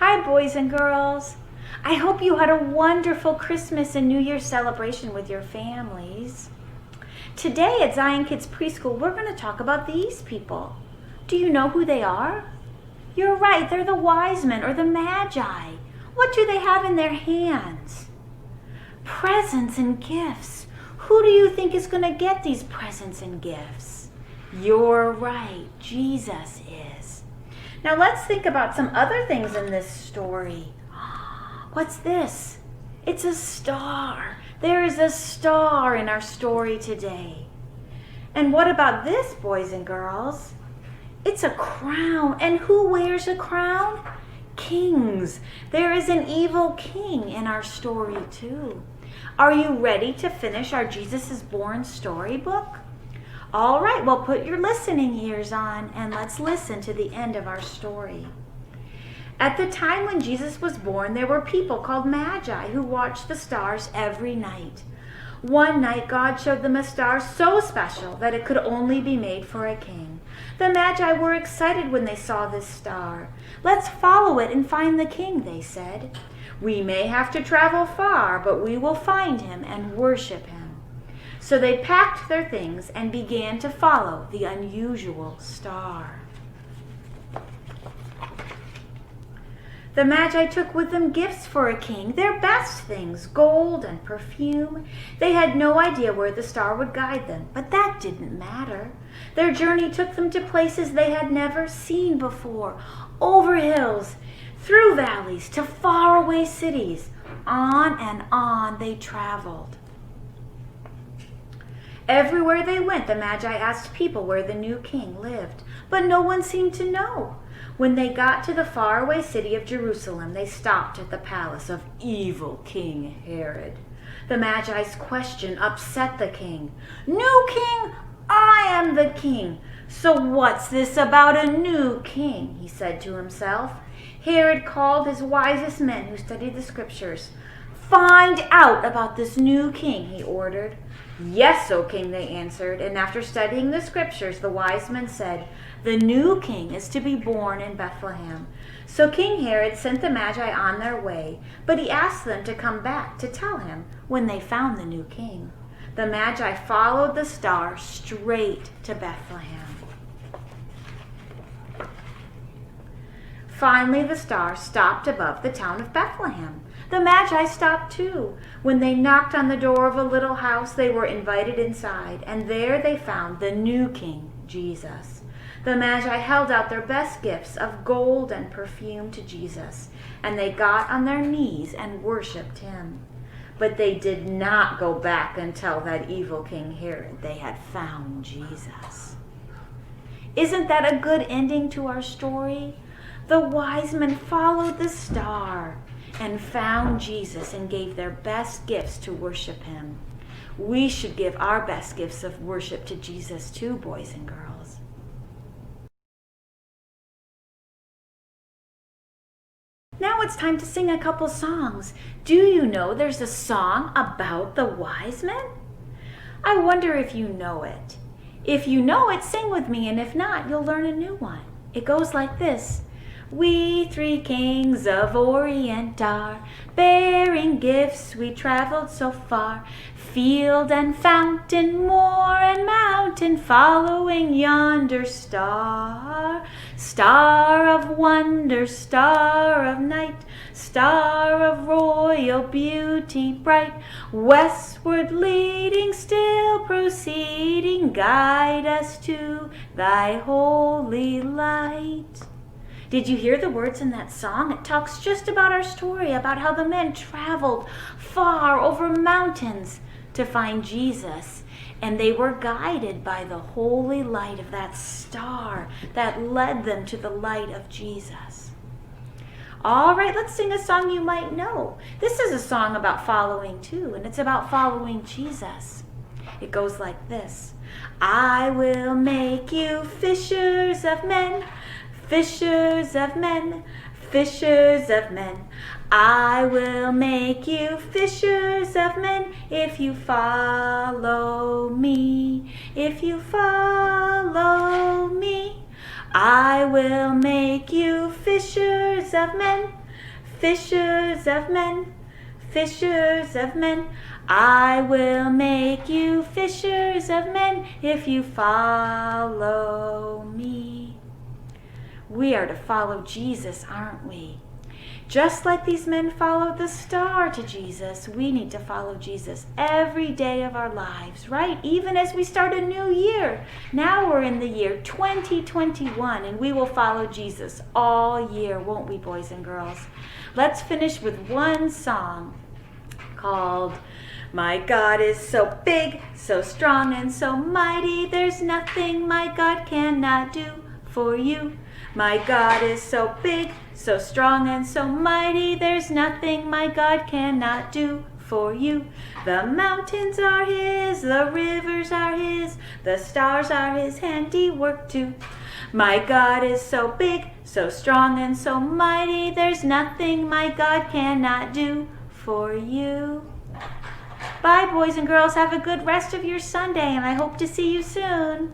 Hi, boys and girls. I hope you had a wonderful Christmas and New Year's celebration with your families. Today at Zion Kids Preschool, we're going to talk about these people. Do you know who they are? You're right, they're the wise men or the magi. What do they have in their hands? Presents and gifts. Who do you think is going to get these presents and gifts? You're right, Jesus is. Now let's think about some other things in this story. What's this? It's a star. There is a star in our story today. And what about this, boys and girls? It's a crown. And who wears a crown? Kings. There is an evil king in our story too. Are you ready to finish our Jesus is Born storybook? All right, well, put your listening ears on and let's listen to the end of our story. At the time when Jesus was born, there were people called magi who watched the stars every night. One night, God showed them a star so special that it could only be made for a king. The magi were excited when they saw this star. Let's follow it and find the king, they said. We may have to travel far, but we will find him and worship him. So they packed their things and began to follow the unusual star. The magi took with them gifts for a king, their best things, gold and perfume. They had no idea where the star would guide them, but that didn't matter. Their journey took them to places they had never seen before, over hills, through valleys, to faraway cities. On and on they traveled. Everywhere they went, the magi asked people where the new king lived, but no one seemed to know. When they got to the faraway city of Jerusalem, they stopped at the palace of evil King Herod. The Magi's question upset the king. New king? I am the king. So what's this about a new king? He said to himself. Herod called his wisest men who studied the scriptures. Find out about this new king, he ordered. Yes, O king, they answered, and after studying the scriptures, the wise men said, the new king is to be born in Bethlehem. So King Herod sent the Magi on their way, but he asked them to come back to tell him when they found the new king. The Magi followed the star straight to Bethlehem. Finally, the star stopped above the town of Bethlehem. The Magi stopped too. When they knocked on the door of a little house, they were invited inside, and there they found the new king, Jesus. The Magi held out their best gifts of gold and perfume to Jesus, and they got on their knees and worshipped him. But they did not go back and tell that evil King Herod they had found Jesus. Isn't that a good ending to our story? The wise men followed the star and found Jesus and gave their best gifts to worship him. We should give our best gifts of worship to Jesus too, boys and girls. Now it's time to sing a couple songs. Do you know there's a song about the wise men? I wonder if you know it. If you know it, sing with me, and if not, you'll learn a new one. It goes like this. We three kings of Orient are, bearing gifts we traveled so far, field and fountain, moor and mountain, following yonder star. Star of wonder, star of night, star of royal beauty bright, westward leading, still proceeding, guide us to thy holy light. Did you hear the words in that song? It talks just about our story, about how the men traveled far over mountains to find Jesus. And they were guided by the holy light of that star that led them to the light of Jesus. All right, let's sing a song you might know. This is a song about following too, and it's about following Jesus. It goes like this. I will make you fishers of men, fishers of men, fishers of men. I will make you fishers of men if you follow me. If you follow me, I will make you fishers of men, fishers of men, fishers of men. I will make you fishers of men if you follow me. We are to follow Jesus, aren't we? Just like these men followed the star to Jesus, we need to follow Jesus every day of our lives, right? Even as we start a new year. Now we're in the year 2021, and we will follow Jesus all year, won't we, boys and girls? Let's finish with one song called My God is so big, so strong, and so mighty. There's nothing my God cannot do for you. My God is so big, so strong, and so mighty. There's nothing my God cannot do for you. The mountains are his, the rivers are his, the stars are his handiwork too. My God is so big, so strong, and so mighty. There's nothing my God cannot do for you. Bye, boys and girls. Have a good rest of your Sunday, and I hope to see you soon.